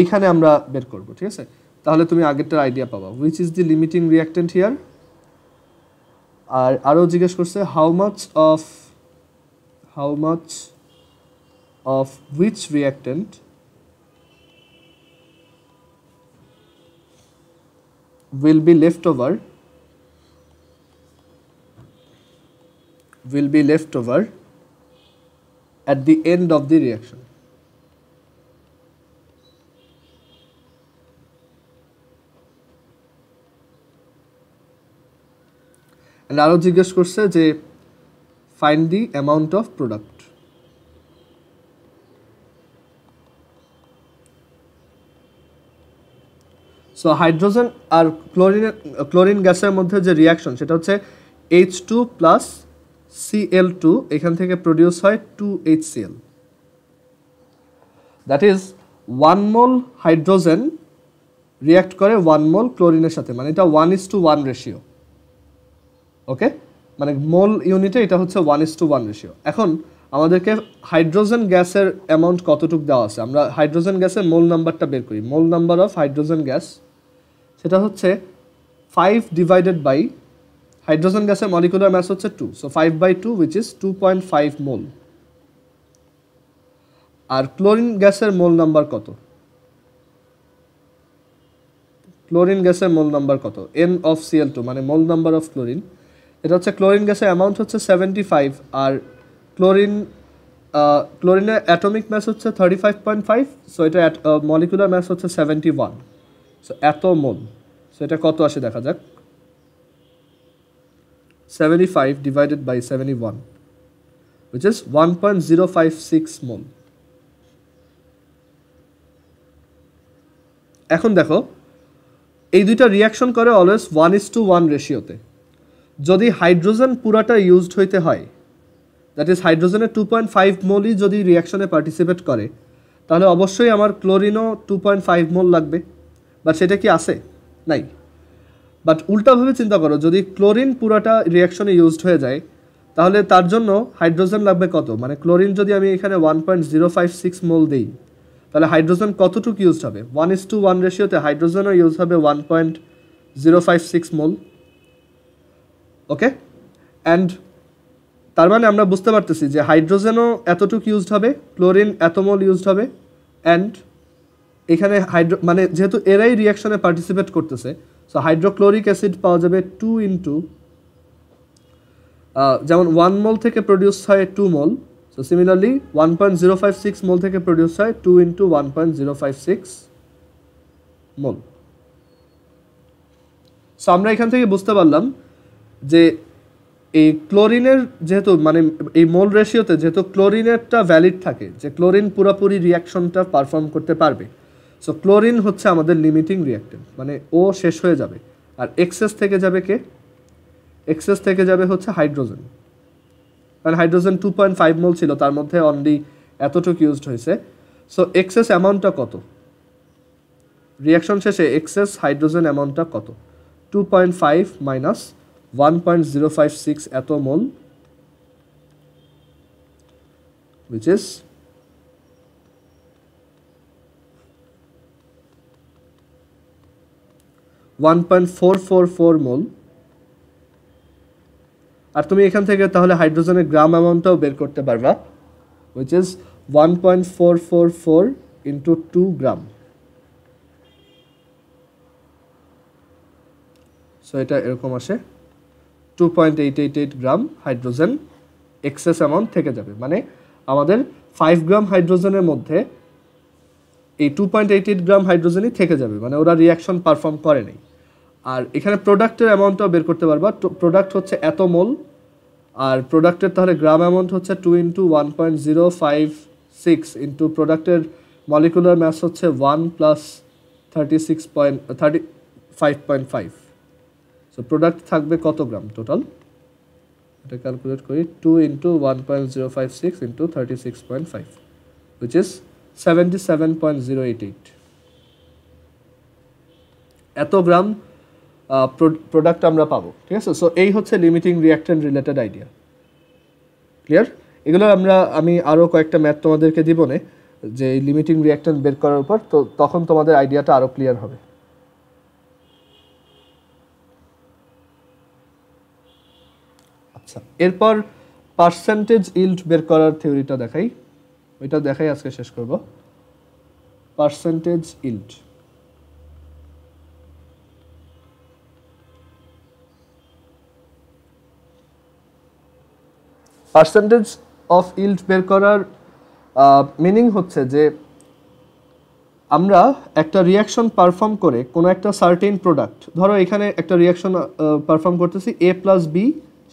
এইখানে আমরা বের করব, ঠিক আছে? তাহলে তুমি আগেরটার আইডিয়া পাবা। which is the limiting reactant here? আর আরও জিজ্ঞেস করছে how much of which reactant will be left over at the end of the reaction। আরও জিজ্ঞেস করছে যে find the amount of product. So hydrogen আর ক্লোরিন গ্যাসের মধ্যে যে রিয়াকশন সেটা হচ্ছে H2 প্লাস Cl2, এখান থেকে প্রডিউস হয় 2HCl। That is 1 mole hydrogen react করে 1 মোল ক্লোরিনের সাথে, মানে এটা 1:1 রেশিও। ওকে, মানে মোল ইউনিটে এটা হচ্ছে 1:1 রেশিও। এখন আমাদেরকে হাইড্রোজেন গ্যাসের অ্যামাউন্ট কতটুকু দেওয়া আছে, আমরা হাইড্রোজেন গ্যাসের মোল নাম্বারটা বের করি। Mole number of hydrogen gas সেটা হচ্ছে 5 ডিভাইডেড বাই, হাইড্রোজেন গ্যাসের মলিকুলার ম্যাস হচ্ছে 2, সো 5/2 which is 2.5 মোল। আর ক্লোরিন গ্যাসের মোল নাম্বার কত, ক্লোরিন গ্যাসের মোল নাম্বার কত, N of Cl2 মানে মোল নাম্বার অফ ক্লোরিন। এটা হচ্ছে ক্লোরিন গ্যাসের অ্যামাউন্ট হচ্ছে 75, আর ক্লোরিনের অ্যাটমিক ম্যাস হচ্ছে 35.5, সো এটা মলিকুলার ম্যাস হচ্ছে 71, সো এত মোল। সো এটা কত আসে দেখা যাক, 75 divided by 71 which is 1.056 mol। এখন দেখো এই দুইটা রিয়াকশন করে অলওয়েজ 1:1 রেশিওতে। যদি হাইড্রোজেন পুরাটা ইউজড হইতে হয়, দ্যাট ইজ হাইড্রোজেনের 2.5 মোলই যদি রিয়াকশনে পার্টিসিপেট করে, তাহলে অবশ্যই আমার ক্লোরিনও 2.5 মোল লাগবে, বাট সেটা কি আছে? নাই। বাট উল্টাভাবে চিন্তা করো, যদি ক্লোরিন পুরাটা রিয়াকশনে ইউজড হয়ে যায়, তাহলে তার জন্য হাইড্রোজেন লাগবে কত, মানে ক্লোরিন যদি আমি এখানে 1.056 মোল দিই, তাহলে হাইড্রোজেন কতটুকু ইউজড হবে? 1:1 রেশিওতে হাইড্রোজেনও ইউজ হবে 1.056 মোল। ওকে, অ্যান্ড তার মানে আমরা বুঝতে পারতেছি যে হাইড্রোজেনও এতটুকু ইউজড হবে, ক্লোরিন এত মোল ইউজড হবে, অ্যান্ড এখানে মানে যেহেতু এরাই রিয়াকশনে পার্টিসিপেট করতেছে, সো হাইড্রোক্লোরিক অ্যাসিড পাওয়া যাবে 2 ইন্টু, যেমন 1 মোল থেকে প্রডিউস হয় 2 মোল, সো সিমিলারলি 1.056 মোল থেকে প্রডিউস হয় 2 ইন্টু 1.056 মোল। সো আমরা এখান থেকে বুঝতে পারলাম যে এই ক্লোরিনের যেহেতু মানে এই মোল রেশিওতে যেহেতু ক্লোরিনেরটা ভ্যালিড থাকে, যে ক্লোরিন পুরোপুরি রিয়াকশনটা পারফর্ম করতে পারবে, সো ক্লোরিন হচ্ছে আমাদের লিমিটিং রিয়াক্টেন্ট, মানে ও শেষ হয়ে যাবে। আর এক্সেস থেকে যাবে কে? এক্সেস থেকে যাবে হচ্ছে হাইড্রোজেন, কারণ হাইড্রোজেন 2.5 মোল ছিল, তার মধ্যে অনলি এতটুকু ইউজড হয়েছে। সো এক্সেস অ্যামাউন্টটা কত? রিয়াকশন শেষে এক্সেস হাইড্রোজেন অ্যামাউন্টটা কত? 2.5 মাইনাস 1.056 এত মোল, which is 1.444 মোল। আর তুমি এখান থেকে তাহলে হাইড্রোজেনের গ্রাম অ্যামাউন্টটাও বের করতে পারবা, which is 1.444 into 2 gram. So এটা এরকম আসে 2.888 গ্রাম হাইড্রোজেন এক্সেস অ্যামাউন্ট থেকে যাবে। মানে আমাদের 5 গ্রাম হাইড্রোজেনের মধ্যে এই 2.88 গ্রাম হাইড্রোজেনই থেকে যাবে, মানে ওরা রিয়াকশন পারফর্ম করে নাই। আর এখানে প্রোডাক্টের অ্যামাউন্টটাও বের করতে পারবা, প্রোডাক্ট হচ্ছে এত মোল, আর প্রোডাক্টের তাহলে গ্রাম অ্যামাউন্ট হচ্ছে 2 into 1.056 ইন্টু প্রোডাক্টের মলিকুলার ম্যাস হচ্ছে 1 plus 35.5। সো প্রোডাক্ট থাকবে কত গ্রাম টোটাল? এটা ক্যালকুলেট করি, 2 into 1.056 into 36.5, which is 77.088। এত গ্রাম প্রোডাক্ট আমরা পাবো, ঠিক আছে? সো এই হচ্ছে limiting reactant related idea. Clear? এগুলো আমি আরও কয়েকটা ম্যাথ তোমাদেরকে দিব না, যে লিমিটিং রিঅ্যাকট্যান্ট বের করার উপর, তো তখন তোমাদের আইডিয়াটা আরও ক্লিয়ার হবে। আচ্ছা, এরপর পার্সেন্টেজ ইল্ড বের করার থিওরিটা দেখাই, ওইটা দেখাই আজকে শেষ করব। Percentage yield, percentage of yield বের করার মিনিং হচ্ছে যে আমরা একটা রিয়াকশন পারফর্ম করে কোনো একটা সার্টেন প্রোডাক্ট, ধরো এখানে একটা রিয়াকশন পারফর্ম করতেছি এ প্লাস বি,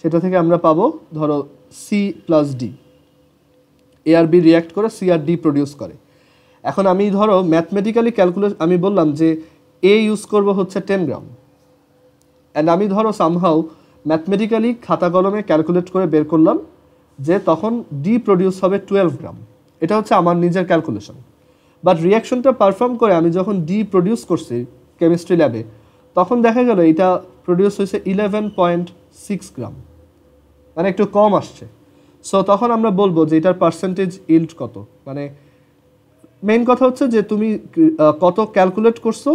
সেটা থেকে আমরা পাবো ধরো সি প্লাস ডি। এ আর বি রিয়াক্ট করে সি আর ডি প্রডিউস করে। এখন আমি ধরো ম্যাথমেটিক্যালি ক্যালকুলেট, আমি বললাম যে এ ইউজ করবো হচ্ছে 10 গ্রাম, অ্যান্ড আমি ধরো সামহাউ ম্যাথমেটিক্যালি খাতা কলমে ক্যালকুলেট করে বের করলাম যে তখন ডি প্রডিউস হবে 12 গ্রাম। এটা হচ্ছে আমার নিজের ক্যালকুলেশন। বাট রিয়াকশনটা পারফর্ম করে আমি যখন ডি প্রডিউস করছি কেমিস্ট্রি ল্যাবে, তখন দেখা গেল এটা প্রডিউস হয়েছে 11.6 গ্রাম, মানে একটু কম আসছে। সো তখন আমরা বলবো যে এটার পার্সেন্টেজ ইল্ড কত। মানে মেইন কথা হচ্ছে যে তুমি কত ক্যালকুলেট করছো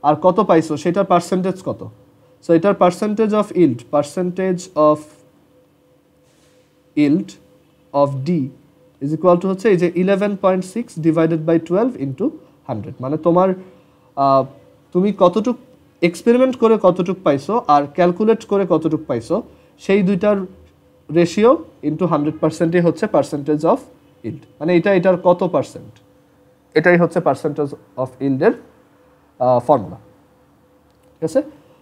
আর কত পাইছো সেটার পার্সেন্টেজ কত। সো এটার percentage of yield, percentage of yield of D is equal to হচ্ছে এই যে 11.6 ডিভাইডেড বাই 12 ইন্টু 100। মানে তোমার তুমি কতটুক এক্সপেরিমেন্ট করে কতটুক পাইছো আর ক্যালকুলেট করে কতটুক পাইছো, সেই দুইটার রেশিও ইন্টু 100%ই হচ্ছে পার্সেন্টেজ অফ ইল্ড। মানে এটার কত পার্সেন্ট, এটাই হচ্ছে পার্সেন্টেজ অফ ইল্ডের ফর্মুলা, ঠিক আছে?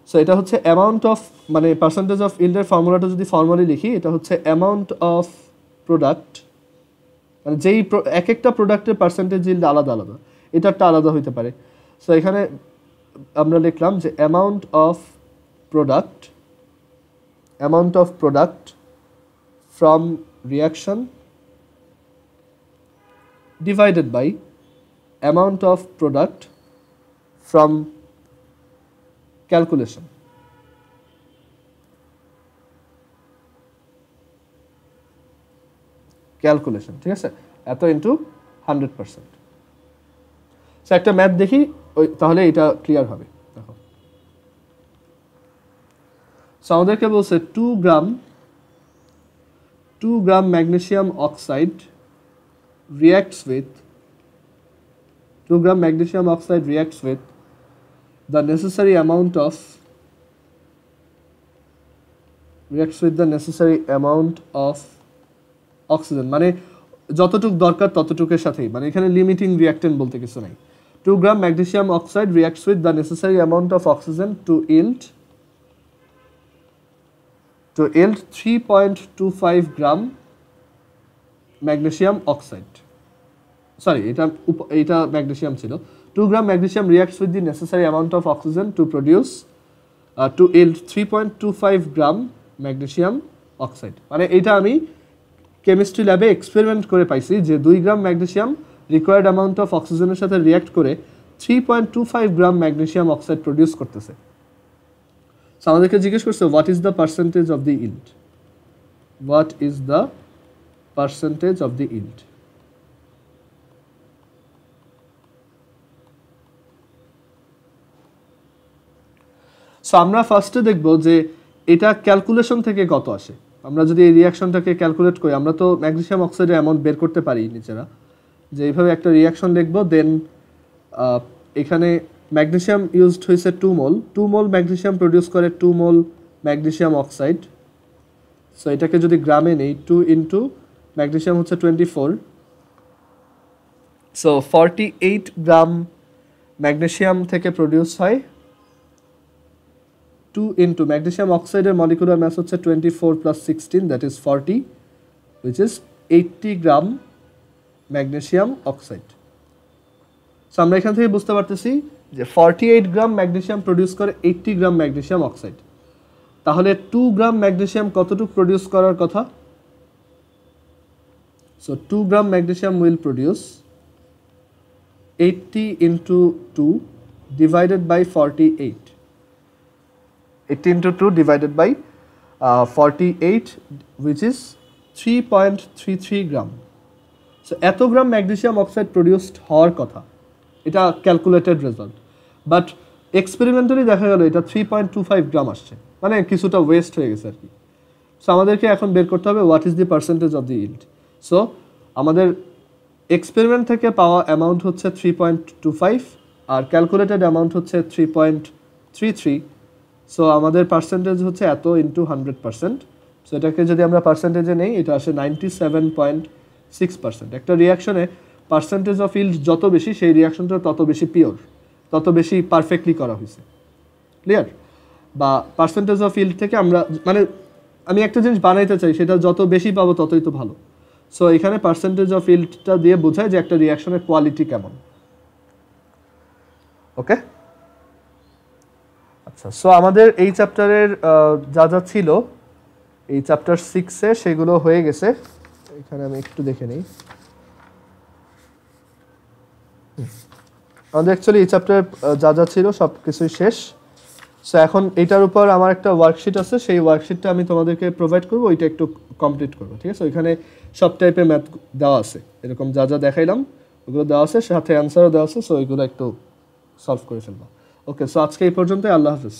সো এটা হচ্ছে অ্যামাউন্ট অফ, মানে পার্সেন্টেজ অফ ইল্ডের ফর্মুলাটা যদি ফর্মালি লিখি, এটা হচ্ছে অ্যামাউন্ট অফ প্রোডাক্ট, মানে যেই এক একটা প্রোডাক্টের পার্সেন্টেজ ইল্ড আলাদা আলাদা, এটারটা আলাদা হইতে পারে। সো এখানে আমরা লিখলাম যে amount of product from reaction divided by amount of product from calculation. ঠিক আছে? এত ইন্টু 100%। সো একটা ম্যাথ দেখি, তাহলে এটা ক্লিয়ার হবে। দেখো, সো আমাদেরকে বলছে 2 গ্রাম magnesium oxide reacts with 2 gram magnesium oxide reacts with the necessary amount of oxygen, মানে যতটুক দরকার ততটুকের সাথেই, মানে এখানে লিমিটিং রিঅ্যাকট্যান্ট বলতে কিছু নাই। 2 gram magnesium oxide reacts with the necessary amount of oxygen to yield to yield 3.25 gram magnesium oxide. Sorry, এটা magnesium ছিল. 2 gram magnesium reacts with the necessary amount of oxygen to produce to yield 3.25 gram magnesium oxide. মানে এটা আমি chemistry ল্যাবে experiment করে পাইছি যে 2 গ্রাম magnesium required amount of অক্সিজেনের সাথে রিঅ্যাক্ট করে 3.25 গ্রাম ম্যাগনেসিয়াম অক্সাইড প্রডিউস করতেছে। সো আমাদেরকে জিজ্ঞেস করছে what is the percentage of the yield, what is the percentage of the yield. So আমরা ফার্স্টে দেখব যে এটা ক্যালকুলেশন থেকে কত আসে। আমরা যদি এই রিয়াকশনটাকে ক্যালকুলেট করি, আমরা তো ম্যাগনেসিয়াম অক্সাইডের অ্যামাউন্ট বের করতে পারি নিজেরা, যে এইভাবে একটা রিয়াকশন লিখবো, দেন এখানে ম্যাগনেসিয়াম ইউজড হয়েছে 2 মোল, 2 মোল ম্যাগনেসিয়াম প্রডিউস করে 2 মোল ম্যাগনেসিয়াম অক্সাইড। সো এটাকে যদি গ্রামে নেই, 2 ইন্টু ম্যাগনেসিয়াম হচ্ছে 24, সো 48 গ্রাম ম্যাগনেসিয়াম থেকে প্রডিউস হয়। 2 into magnesium oxide molecular mass হচ্ছে 24 plus 16, that is 40, which is 80 gram magnesium oxide. So আমরা এখান থেকে বুঝতে পারতেছি যে 48 গ্রাম ম্যাগনেসিয়াম প্রডিউস করে 80 গ্রাম ম্যাগনেসিয়াম অক্সাইড। তাহলে 2 গ্রাম ম্যাগনেসিয়াম কতটুকু প্রডিউস করার কথা? So 2 gram magnesium will produce 80 into 2 divided by 48. 80 into 2 divided by 48, which is 3.33 gram. So এত গ্রাম ম্যাগনেসিয়াম অক্সাইড প্রডিউসড হওয়ার কথা, এটা ক্যালকুলেটেড রেজাল্ট, বাট এক্সপেরিমেন্টালি দেখা গেল এটা 3.25 গ্রাম আসছে, মানে কিছুটা ওয়েস্ট হয়ে গেছে আর কি। সো আমাদেরকে এখন বের করতে হবে what is the percentage of the yield. So আমাদের এক্সপেরিমেন্ট থেকে পাওয়া অ্যামাউন্ট হচ্ছে 3.25 আর ক্যালকুলেটেড অ্যামাউন্ট হচ্ছে 3.33। সো আমাদের পার্সেন্টেজ হচ্ছে এত ইন্টু 100%। সো এটাকে যদি আমরা পার্সেন্টেজে নেই, এটা আসে 97.6%। একটা রিয়াকশনে পার্সেন্টেজ অফ ইল্ড যত বেশি, সেই রিয়াকশনটা তত বেশি পিওর, তত বেশি পারফেক্টলি করা হয়েছে। ক্লিয়ার? বা পার্সেন্টেজ অফ ইল্ড থেকে আমরা, মানে আমি একটা জিনিস বানাইতে চাই, সেটা যত বেশি পাবো ততই তো ভালো। সো এখানে পার্সেন্টেজ অফ ইল্ডটা দিয়ে বোঝায় যে একটা রিয়াকশনের কোয়ালিটি কেমন। ওকে, আচ্ছা। সো আমাদের এই চ্যাপ্টারের যা যা ছিল এই চ্যাপ্টার 6-এ সেগুলো হয়ে গেছে। এখানে আমি একটু দেখে নিই। আমাদের অ্যাকচুয়ালি এই চ্যাপ্টার যা যা ছিল সব কিছুই শেষ। সো এখন এইটার উপর আমার একটা ওয়ার্কশিট আছে, সেই ওয়ার্কশিটটা আমি তোমাদেরকে প্রোভাইড করবো, ওইটা একটু কমপ্লিট করবো, ঠিক আছে? ওইখানে সব টাইপের ম্যাথ দেওয়া আছে, এরকম যা যা দেখাইলাম ওগুলো দেওয়া আছে, সাথে অ্যান্সারও দেওয়া আছে। সো ওইগুলো একটু সলভ করে ফেলবো। ওকে, সো আজকে এই পর্যন্তই। আল্লাহ হাফিজ।